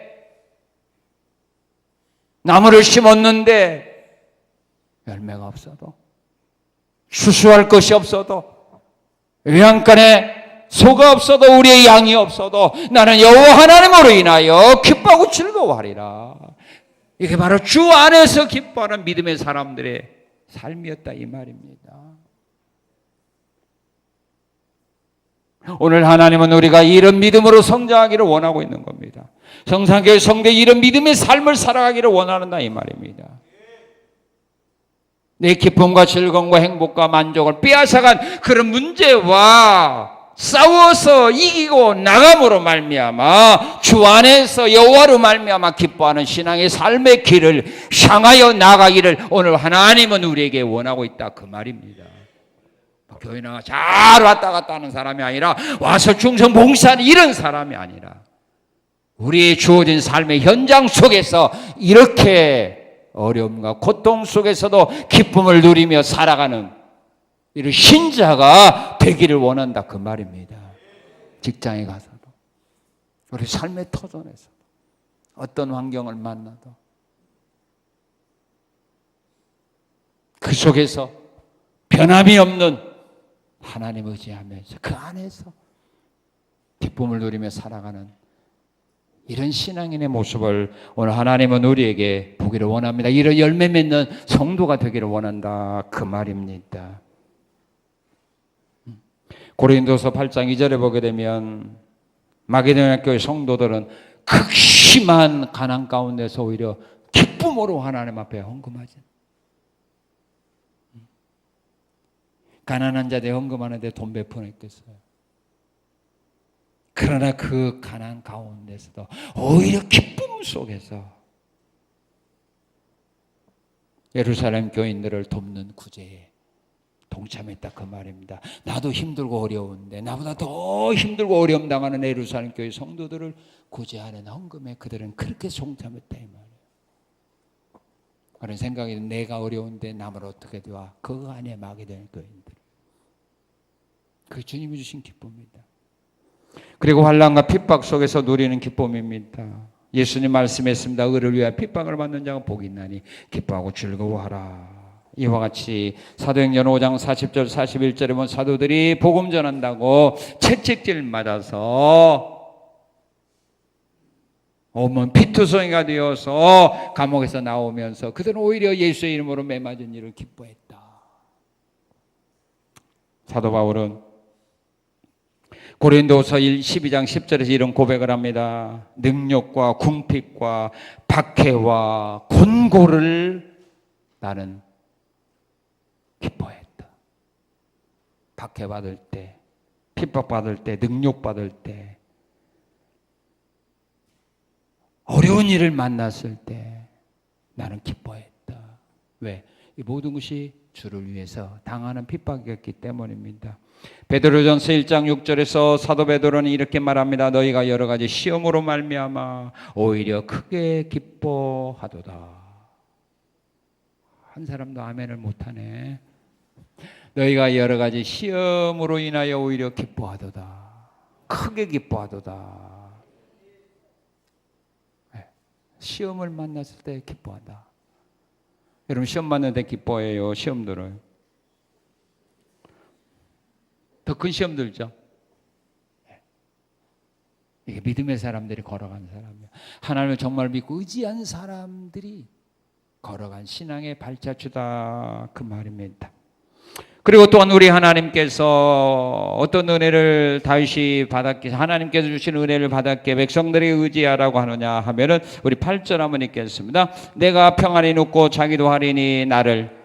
나무를 심었는데 열매가 없어도, 추수할 것이 없어도, 외양간에 소가 없어도, 우리의 양이 없어도 나는 여호와 하나님으로 인하여 기뻐하고 즐거워하리라. 이게 바로 주 안에서 기뻐하는 믿음의 사람들의 삶이었다 이 말입니다. 오늘 하나님은 우리가 이런 믿음으로 성장하기를 원하고 있는 겁니다. 성산교회 성도에 이런 믿음의 삶을 살아가기를 원한다 이 말입니다. 내 기쁨과 즐거움과 행복과 만족을 빼앗아간 그런 문제와 싸워서 이기고 나감으로 말미암아 주 안에서 여호와로 말미암아 기뻐하는 신앙의 삶의 길을 향하여 나가기를 오늘 하나님은 우리에게 원하고 있다 그 말입니다. 교회 나가 잘 왔다 갔다 하는 사람이 아니라, 와서 충성 봉사하는 이런 사람이 아니라, 우리의 주어진 삶의 현장 속에서 이렇게 어려움과 고통 속에서도 기쁨을 누리며 살아가는 이런 신자가 되기를 원한다 그 말입니다. 직장에 가서도, 우리 삶의 터전에서 어떤 환경을 만나도 그 속에서 변함이 없는 하나님 의지하면서 그 안에서 기쁨을 누리며 살아가는 이런 신앙인의 모습을 오늘 하나님은 우리에게 보기를 원합니다. 이런 열매 맺는 성도가 되기를 원한다 그 말입니다. 고린도서 8장 2절에 보게 되면 마게도냐 교회 성도들은 극심한 가난 가운데서 오히려 기쁨으로 하나님 앞에 헌금하지. 가난한 자들 헌금하는데 돈 몇 푼 있겠어요. 그러나 그 가난 가운데서도 오히려 기쁨 속에서 예루살렘 교인들을 돕는 구제에 동참했다 그 말입니다. 나도 힘들고 어려운데 나보다 더 힘들고 어려움 당하는 예루살렘 교회 성도들을 구제하는 헌금에 그들은 그렇게 동참했다 이 말이에요. 그런 생각이 내가 어려운데 남을 어떻게 도와? 그 안에 막이 되는 교인들. 그 주님이 주신 기쁨입니다. 그리고 환난과 핍박 속에서 누리는 기쁨입니다. 예수님 말씀했습니다. 의를 위하여 핍박을 받는 자가 복이 있나니 기뻐하고 즐거워하라. 이와 같이 사도행전 5장 40절 41절에 보면 사도들이 복음 전한다고 채찍질 맞아서 온몸 피투성이가 되어서 감옥에서 나오면서 그들은 오히려 예수의 이름으로 매맞은 일을 기뻐했다. 사도 바울은 고린도서 12장 10절에서 이런 고백을 합니다. 능력과 궁핍과 박해와 곤고를 나는 기뻐했다. 박해받을 때, 핍박받을 때, 능력받을 때, 어려운 일을 만났을 때 나는 기뻐했다. 왜? 이 모든 것이 주를 위해서 당하는 핍박이었기 때문입니다. 베드로전서 1장 6절에서 사도 베드로는 이렇게 말합니다. 너희가 여러 가지 시험으로 말미암아 오히려 크게 기뻐하도다. 한 사람도 아멘을 못하네. 너희가 여러 가지 시험으로 인하여 오히려 기뻐하도다. 크게 기뻐하도다. 시험을 만났을 때 기뻐한다. 여러분 시험 만날 때 기뻐해요? 시험 들어요? 더 큰 시험 들죠? 이게 믿음의 사람들이 걸어간 사람이에요. 하나님을 정말 믿고 의지한 사람들이 걸어간 신앙의 발자취다 그 말입니다. 그리고 또한 우리 하나님께서 어떤 은혜를 다윗이 받았기에 하나님께서 주신 은혜를 받았기에 백성들이 의지하라고 하느냐 하면은 우리 8절 한번 읽겠습니다. 내가 평안히 눕고 자기도 하리니 나를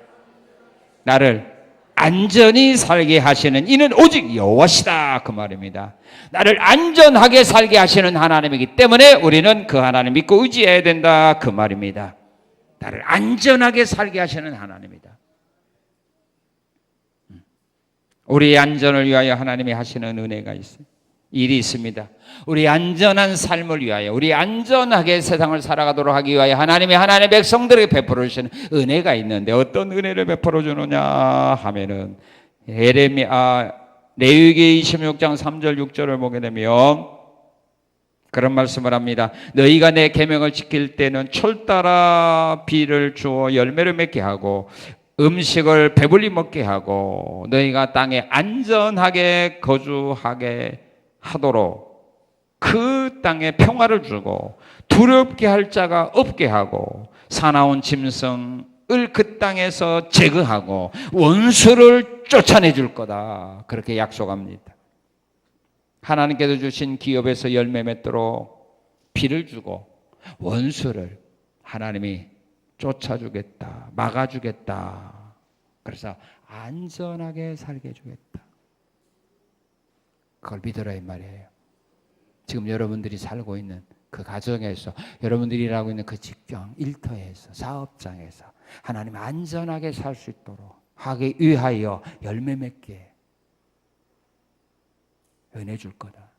안전히 살게 하시는 이는 오직 여호와시다 그 말입니다. 나를 안전하게 살게 하시는 하나님이기 때문에 우리는 그 하나님 믿고 의지해야 된다 그 말입니다. 나를 안전하게 살게 하시는 하나님이다. 우리의 안전을 위하여 하나님이 하시는 은혜가 있어요. 일이 있습니다. 우리 안전한 삶을 위하여 우리 안전하게 세상을 살아가도록 하기 위하여 하나님의 백성들에게 베풀어 주시는 은혜가 있는데 어떤 은혜를 베풀어 주느냐 하면은 레위기 26장 3절 6절을 보게 되면 그런 말씀을 합니다. 너희가 내 계명을 지킬 때는 철 따라 비를 주어 열매를 맺게 하고 음식을 배불리 먹게 하고 너희가 땅에 안전하게 거주하게 하도록 그 땅에 평화를 주고 두렵게 할 자가 없게 하고 사나운 짐승을 그 땅에서 제거하고 원수를 쫓아내 줄 거다. 그렇게 약속합니다. 하나님께서 주신 기업에서 열매 맺도록 비를 주고 원수를 하나님이 쫓아주겠다, 막아주겠다. 그래서 안전하게 살게 해주겠다. 그걸 믿으라 이 말이에요. 지금 여러분들이 살고 있는 그 가정에서 여러분들이 일하고 있는 그 직장, 일터에서, 사업장에서 하나님 안전하게 살 수 있도록 하기 위하여 열매 맺게 은혜 줄 거다.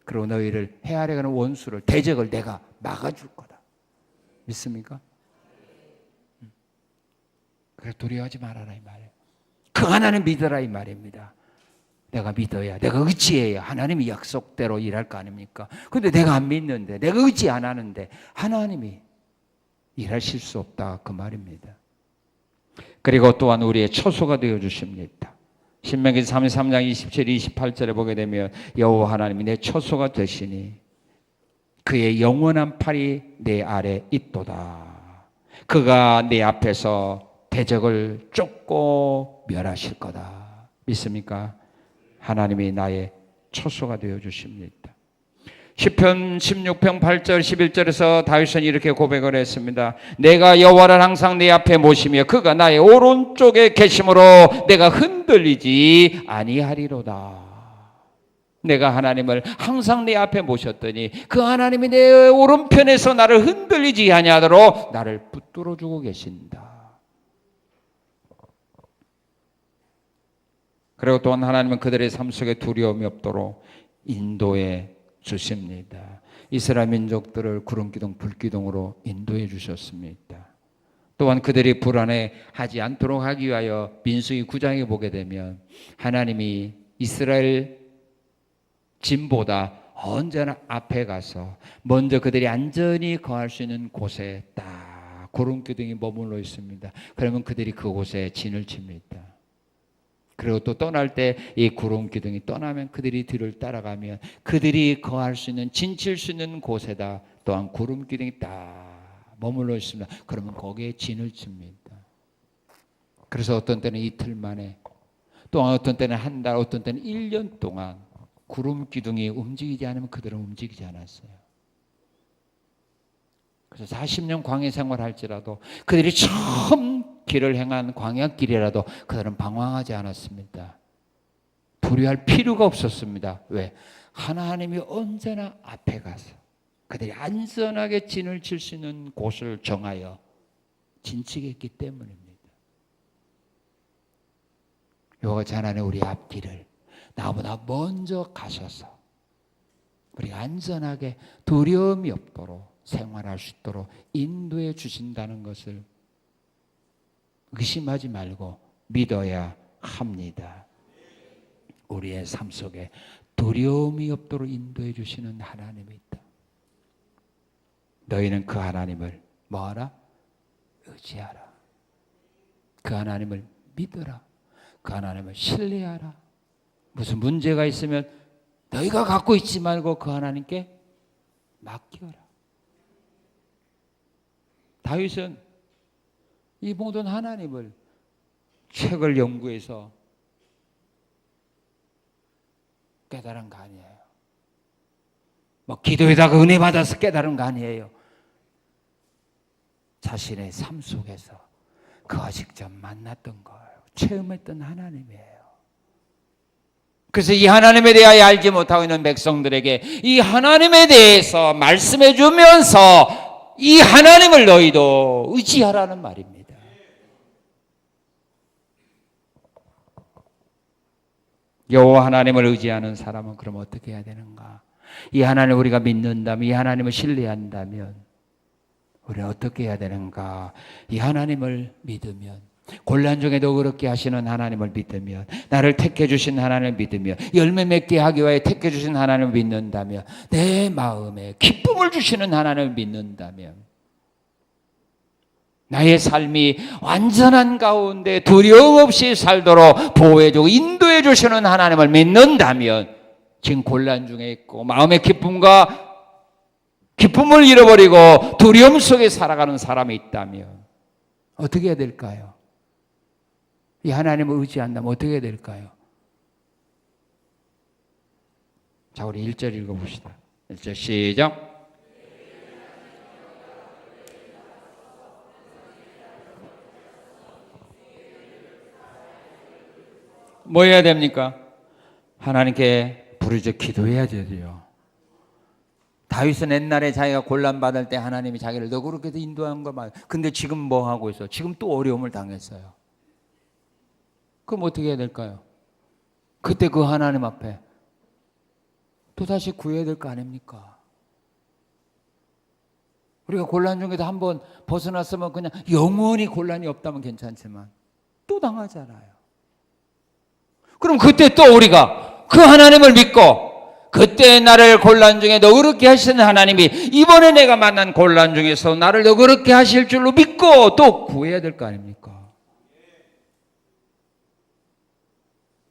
그리고 너희를 헤아려가는 원수를 대적을 내가 막아줄 거다. 믿습니까? 그래서 두려워하지 말아라 이 말이에요. 그 하나님 믿어라 이 말입니다. 내가 믿어야, 내가 의지해야 하나님이 약속대로 일할 거 아닙니까? 그런데 내가 안 믿는데, 내가 의지 안 하는데 하나님이 일하실 수 없다 그 말입니다. 그리고 또한 우리의 처소가 되어 주십니다. 신명기 33장 27, 28절에 보게 되면 여호와 하나님이 내 처소가 되시니 그의 영원한 팔이 내 아래 있도다. 그가 내 앞에서 대적을 쫓고 멸하실 거다. 믿습니까? 하나님이 나의 처소가 되어 주십니다. 시편 16편 8절 11절에서 다윗은 이렇게 고백을 했습니다. 내가 여호와를 항상 내 앞에 모시며 그가 나의 오른쪽에 계심으로 내가 흔들리지 아니하리로다. 내가 하나님을 항상 내 앞에 모셨더니 그 하나님이 내 오른편에서 나를 흔들리지 아니하도록 나를 붙들어 주고 계신다. 그리고 또한 하나님은 그들의 삶 속에 두려움이 없도록 인도해 주십니다. 이스라엘 민족들을 구름기둥 불기둥으로 인도해 주셨습니다. 또한 그들이 불안해하지 않도록 하기 위하여 민수기 9장에 보게 되면 하나님이 이스라엘 짐보다 언제나 앞에 가서 먼저 그들이 안전히 거할 수 있는 곳에 딱 구름기둥이 머물러 있습니다. 그러면 그들이 그곳에 진을 칩니다. 그리고 또 떠날 때 이 구름기둥이 떠나면 그들이 뒤를 따라가면 그들이 거할 수 있는 진칠 수 있는 곳에다 또한 구름기둥이 딱 머물러 있습니다. 그러면 거기에 진을 칩니다. 그래서 어떤 때는 이틀 만에 또한 어떤 때는 한 달, 어떤 때는 1년 동안 구름기둥이 움직이지 않으면 그들은 움직이지 않았어요. 그래서 40년 광야 생활할지라도 그들이 처음 길을 행한 광야길이라도 그들은 방황하지 않았습니다. 두려워할 필요가 없었습니다. 왜? 하나님이 언제나 앞에 가서 그들이 안전하게 진을 칠 수 있는 곳을 정하여 진치게 했기 때문입니다. 이와 하나님 우리 앞길을 나보다 먼저 가셔서 우리가 안전하게 두려움이 없도록 생활할 수 있도록 인도해 주신다는 것을 의심하지 말고 믿어야 합니다. 우리의 삶 속에 두려움이 없도록 인도해 주시는 하나님이 있다. 너희는 그 하나님을 뭐하라? 의지하라. 그 하나님을 믿어라. 그 하나님을 신뢰하라. 무슨 문제가 있으면 너희가 갖고 있지 말고 그 하나님께 맡겨라. 다윗은 이 모든 하나님을 책을 연구해서 깨달은 거 아니에요. 뭐 기도에다가 은혜 받아서 깨달은 거 아니에요. 자신의 삶 속에서 그와 직접 만났던 거예요. 체험했던 하나님이에요. 그래서 이 하나님에 대하여 알지 못하고 있는 백성들에게 이 하나님에 대해서 말씀해 주면서 이 하나님을 너희도 의지하라는 말입니다. 여호와 하나님을 의지하는 사람은 그럼 어떻게 해야 되는가? 이 하나님을 우리가 믿는다면, 이 하나님을 신뢰한다면 우리는 어떻게 해야 되는가? 이 하나님을 믿으면, 곤란 중에도 어렵게 하시는 하나님을 믿으면, 나를 택해 주신 하나님을 믿으면, 열매 맺게 하기 위해 택해 주신 하나님을 믿는다면, 내 마음에 기쁨을 주시는 하나님을 믿는다면, 나의 삶이 완전한 가운데 두려움 없이 살도록 보호해주고 인도해 주시는 하나님을 믿는다면, 지금 곤란 중에 있고 마음의 기쁨을 잃어버리고 두려움 속에 살아가는 사람이 있다면 어떻게 해야 될까요? 이 하나님을 의지한다면 어떻게 해야 될까요? 자, 우리 1절 읽어봅시다. 1절 시작. 뭐 해야 됩니까? 하나님께 부르짖어 기도해야 되죠. 다윗은 옛날에 자기가 곤란받을 때 하나님이 자기를 너그럽게 인도한 거 맞아요. 근데 지금 뭐 하고 있어요? 지금 또 어려움을 당했어요. 그럼 어떻게 해야 될까요? 그때 그 하나님 앞에 또다시 구해야 될 거 아닙니까? 우리가 곤란 중에도 한번 벗어났으면 그냥 영원히 곤란이 없다면 괜찮지만 또 당하잖아요. 그럼 그때 또 우리가 그 하나님을 믿고 그때 나를 곤란 중에 너그럽게 하시는 하나님이 이번에 내가 만난 곤란 중에서 나를 너그럽게 하실 줄로 믿고 또 구해야 될 거 아닙니까?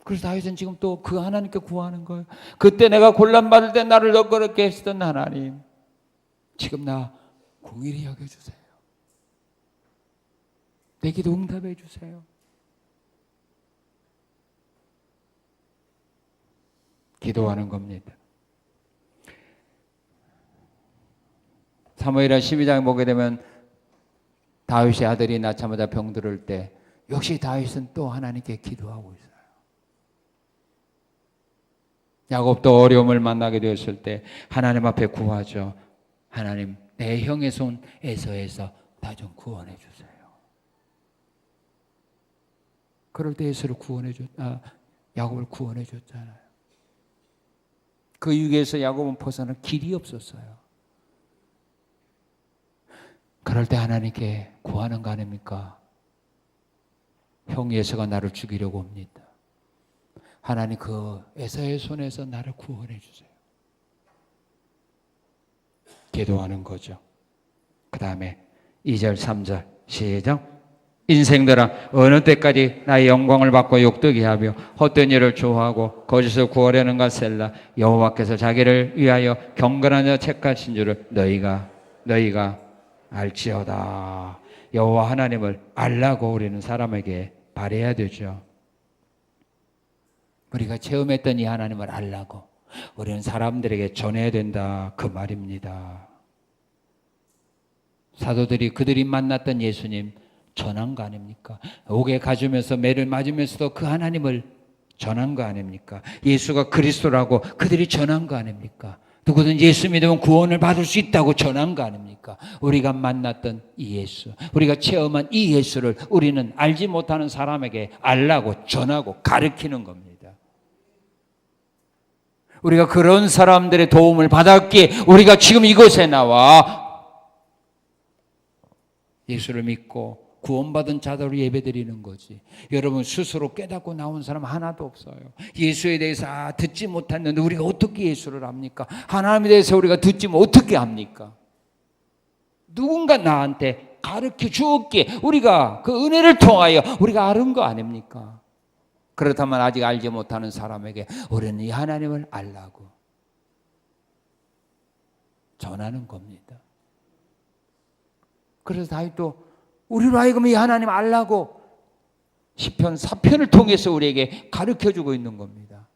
그래서 다윗은 지금 또 그 하나님께 구하는 거예요. 그때 내가 곤란받을 때 나를 너그럽게 하시던 하나님, 지금 나 공의를 여겨주세요. 내 기도 응답해 주세요. 기도하는 겁니다. 사무엘하 12장에 보게 되면 다윗의 아들이 낳자마자 병들을 때 역시 다윗은 또 하나님께 기도하고 있어요. 야곱도 어려움을 만나게 되었을 때 하나님 앞에 구하죠. 하나님, 내 형의 손 에서에서 나 좀 구원해 주세요. 그럴 때 야곱을 구원해 줬잖아요. 그 위기에서 야곱은 벗어날 길이 없었어요. 그럴 때 하나님께 구하는 거 아닙니까? 형 에서가 나를 죽이려고 옵니다. 하나님, 그 에서의 손에서 나를 구원해 주세요. 기도하는 거죠. 그 다음에 2절 3절 시작. 인생들아, 어느 때까지 나의 영광을 받고 욕되게 하며 헛된 일을 좋아하고 거짓을 구하려는가 셀라. 여호와께서 자기를 위하여 경건한 자 택하신 줄을 너희가 알지어다. 여호와 하나님을 알라고 우리는 사람에게 바라야 되죠. 우리가 체험했던 이 하나님을 알라고 우리는 사람들에게 전해야 된다, 그 말입니다. 사도들이 그들이 만났던 예수님 전한 거 아닙니까? 옥에 가주면서 매를 맞으면서도 그 하나님을 전한 거 아닙니까? 예수가 그리스도라고 그들이 전한 거 아닙니까? 누구든 예수 믿으면 구원을 받을 수 있다고 전한 거 아닙니까? 우리가 만났던 이 예수, 우리가 체험한 이 예수를 우리는 알지 못하는 사람에게 알라고 전하고 가르치는 겁니다. 우리가 그런 사람들의 도움을 받았기에 우리가 지금 이곳에 나와 예수를 믿고 구원받은 자들로 예배드리는 거지. 여러분 스스로 깨닫고 나온 사람 하나도 없어요. 예수에 대해서 듣지 못했는데 우리가 어떻게 예수를 압니까? 하나님에 대해서 우리가 듣지 못 어떻게 압니까? 누군가 나한테 가르쳐 주었기에 우리가 그 은혜를 통하여 우리가 아는 거 아닙니까? 그렇다면 아직 알지 못하는 사람에게 우리는 이 하나님을 알라고 전하는 겁니다. 그래서 다윗도 우리로 하여금 이 하나님 알라고 시편 4편을 통해서 우리에게 가르쳐주고 있는 겁니다.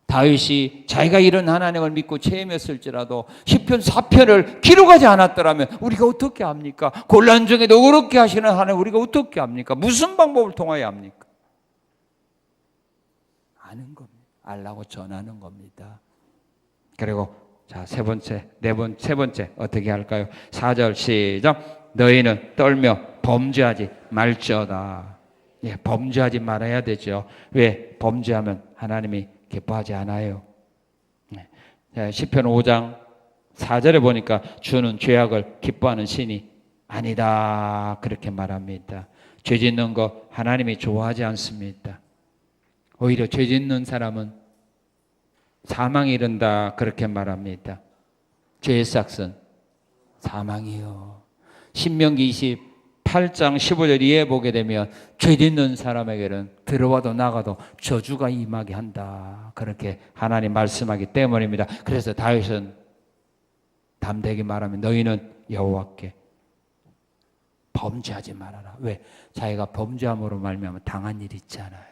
다윗이 자기가 이런 하나님을 믿고 체험했을지라도 시편 4편을 기록하지 않았더라면 우리가 어떻게 압니까? 곤란 중에도 어렵게 하시는 하나님 우리가 어떻게 압니까? 무슨 방법을 통하여 압니까? 아는 겁니다. 알라고 전하는 겁니다. 그리고 자, 세 번째 어떻게 할까요? 4절 시작. 너희는 떨며 범죄하지 말지어다. 예, 범죄하지 말아야 되죠. 왜? 범죄하면 하나님이 기뻐하지 않아요. 네. 시편 5장 4절에 보니까 주는 죄악을 기뻐하는 신이 아니다. 그렇게 말합니다. 죄 짓는 거 하나님이 좋아하지 않습니다. 오히려 죄 짓는 사람은 사망에 이른다. 그렇게 말합니다. 죄의 싹은 사망이요. 신명기 28장 15절 이해 보게 되면 죄 짓는 사람에게는 들어와도 나가도 저주가 임하게 한다. 그렇게 하나님 말씀하기 때문입니다. 그래서 다윗은 담대하게 말하면 너희는 여호와께 범죄하지 말아라. 왜? 자기가 범죄함으로 말미암아 당한 일이 있잖아요.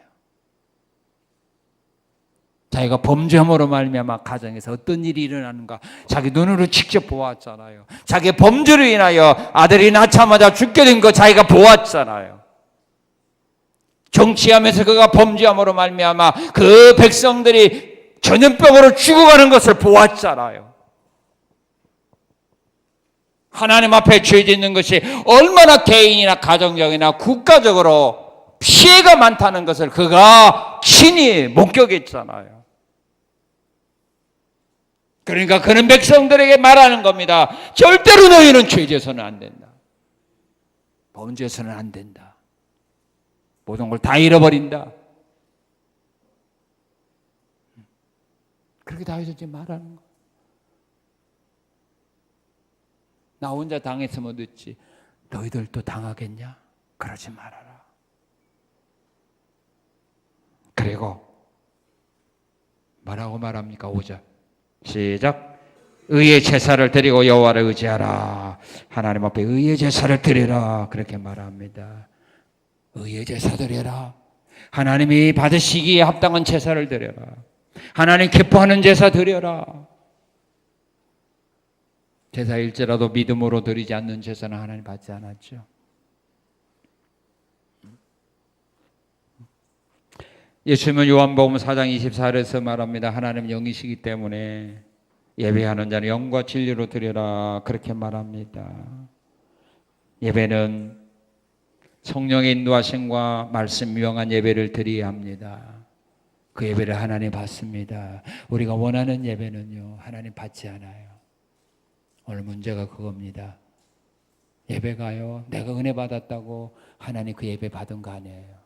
자기가 범죄함으로 말미암아 가정에서 어떤 일이 일어나는가 자기 눈으로 직접 보았잖아요. 자기 범죄로 인하여 아들이 낳자마자 죽게 된 거 자기가 보았잖아요. 정치하면서 그가 범죄함으로 말미암아 그 백성들이 전염병으로 죽어가는 것을 보았잖아요. 하나님 앞에 죄 짓는 것이 얼마나 개인이나 가정적이나 국가적으로 피해가 많다는 것을 그가 친히 목격했잖아요. 그러니까 그는 백성들에게 말하는 겁니다. 절대로 너희는 죄 지어서는 안 된다. 범죄해서는 안 된다. 모든 걸 다 잃어버린다. 그렇게 다윗은 지금 말하는 거예요. 나 혼자 당했으면 됐지. 너희들도 당하겠냐? 그러지 말아라. 그리고 뭐라고 말합니까? 5절 시작. 의의 제사를 드리고 여호와를 의지하라. 하나님 앞에 의의 제사를 드리라. 그렇게 말합니다. 의의 제사 드려라. 하나님이 받으시기에 합당한 제사를 드려라. 하나님 기뻐하는 제사 드려라. 제사일지라도 믿음으로 드리지 않는 제사는 하나님 받지 않았죠. 예수님은 요한복음 4장 24절에서 말합니다. 하나님 영이시기 때문에 예배하는 자는 영과 진리로 드려라. 그렇게 말합니다. 예배는 성령의 인도하심과 말씀 명한 예배를 드려야 합니다. 그 예배를 하나님 받습니다. 우리가 원하는 예배는요, 하나님 받지 않아요. 오늘 문제가 그겁니다. 예배가요, 내가 은혜 받았다고 하나님 그 예배 받은 거 아니에요.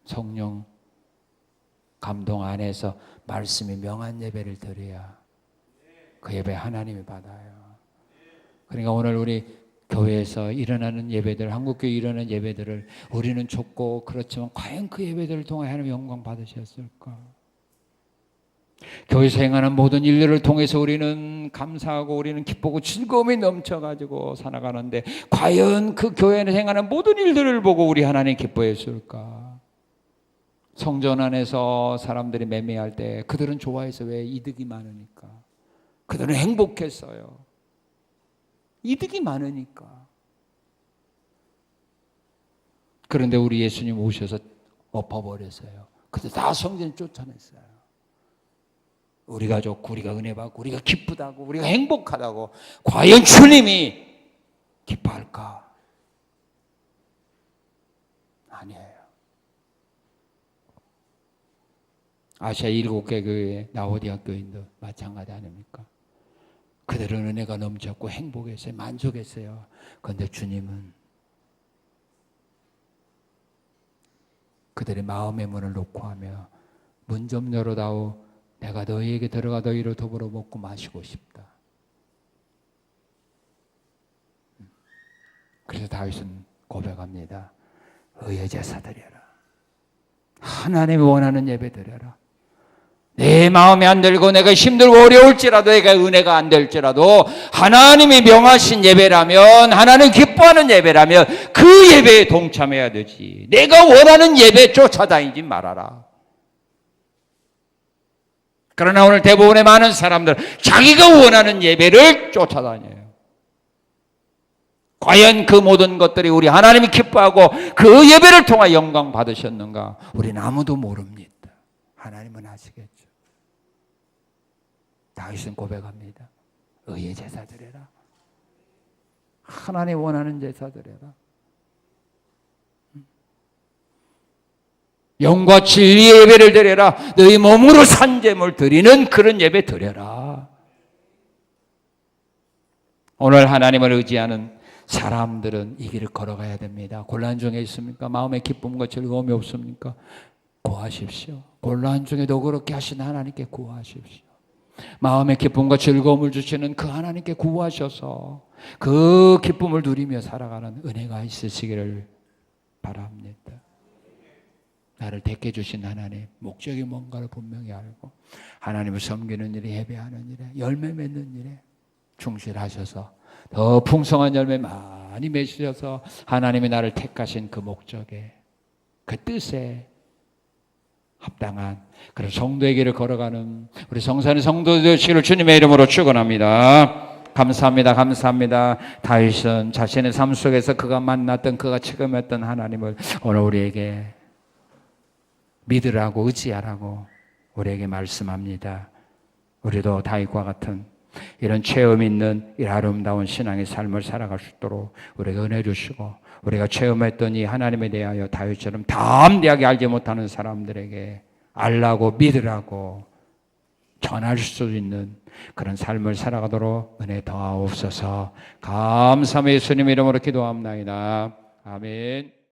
성령 감동 안에서 말씀이 명한 예배를 드려야 그 예배 하나님이 받아요. 그러니까 오늘 우리 교회에서 일어나는 예배들, 한국교회 일어나는 예배들을 우리는 좁고 그렇지만 과연 그 예배들을 통해 하나님의 영광 받으셨을까? 교회에서 행하는 모든 일들을 통해서 우리는 감사하고 우리는 기쁘고 즐거움이 넘쳐가지고 살아가는데 과연 그 교회에서 행하는 모든 일들을 보고 우리 하나님 기뻐했을까? 성전 안에서 사람들이 매매할 때 그들은 좋아해서 왜? 이득이 많으니까. 그들은 행복했어요. 이득이 많으니까. 그런데 우리 예수님 오셔서 엎어버렸어요. 그들 다 성전 쫓아냈어요. 우리가 좋고 우리가 은혜 받고 우리가 기쁘다고 우리가 행복하다고 과연 주님이 기뻐할까? 아니에요. 아시아 7개 교회 라오디아 교인도 마찬가지 아닙니까? 그들은 은혜가 넘쳤고 행복했어요. 만족했어요. 그런데 주님은 그들의 마음의 문을 놓고 하며 문 좀 열어다오. 내가 너희에게 들어가 너희로 더불어 먹고 마시고 싶다. 그래서 다윗은 고백합니다. 의의 제사 드려라. 하나님이 원하는 예배 드려라. 내 마음에 안 들고 내가 힘들고 어려울지라도 내가 은혜가 안 될지라도 하나님이 명하신 예배라면, 하나님 기뻐하는 예배라면 그 예배에 동참해야 되지. 내가 원하는 예배 쫓아다니지 말아라. 그러나 오늘 대부분의 많은 사람들 자기가 원하는 예배를 쫓아다녀요. 과연 그 모든 것들이 우리 하나님이 기뻐하고 그 예배를 통해 영광 받으셨는가? 우리는 아무도 모릅니다. 하나님은 아시겠죠. 다윗은 고백합니다. 의의 제사 드려라. 하나님 원하는 제사 드려라. 영과 진리의 예배를 드려라. 너희 몸으로 산제물 드리는 그런 예배 드려라. 오늘 하나님을 의지하는 사람들은 이 길을 걸어가야 됩니다. 곤란 중에 있습니까? 마음의 기쁨과 즐거움이 없습니까? 구하십시오. 곤란 중에도 그렇게 하신 하나님께 구하십시오. 마음의 기쁨과 즐거움을 주시는 그 하나님께 구하셔서 그 기쁨을 누리며 살아가는 은혜가 있으시기를 바랍니다. 나를 택해 주신 하나님, 목적이 뭔가를 분명히 알고 하나님을 섬기는 일에, 예배하는 일에, 열매 맺는 일에 충실하셔서 더 풍성한 열매 많이 맺으셔서 하나님이 나를 택하신 그 목적에, 그 뜻에 합당한 그런 성도의 길을 걸어가는 우리 성산의 성도 되시기를 주님의 이름으로 축원합니다. 감사합니다. 감사합니다. 다윗은 자신의 삶 속에서 그가 만났던, 그가 체험했던 하나님을 오늘 우리에게 믿으라고, 의지하라고 우리에게 말씀합니다. 우리도 다윗과 같은 이런 체험 있는 이 아름다운 신앙의 삶을 살아갈 수 있도록 우리에게 은혜 주시고, 우리가 체험했던 이 하나님에 대하여 다윗처럼 담대하게 알지 못하는 사람들에게 알라고, 믿으라고 전할 수 있는 그런 삶을 살아가도록 은혜 더하옵소서. 감사함의 예수님 이름으로 기도합나이다. 아멘.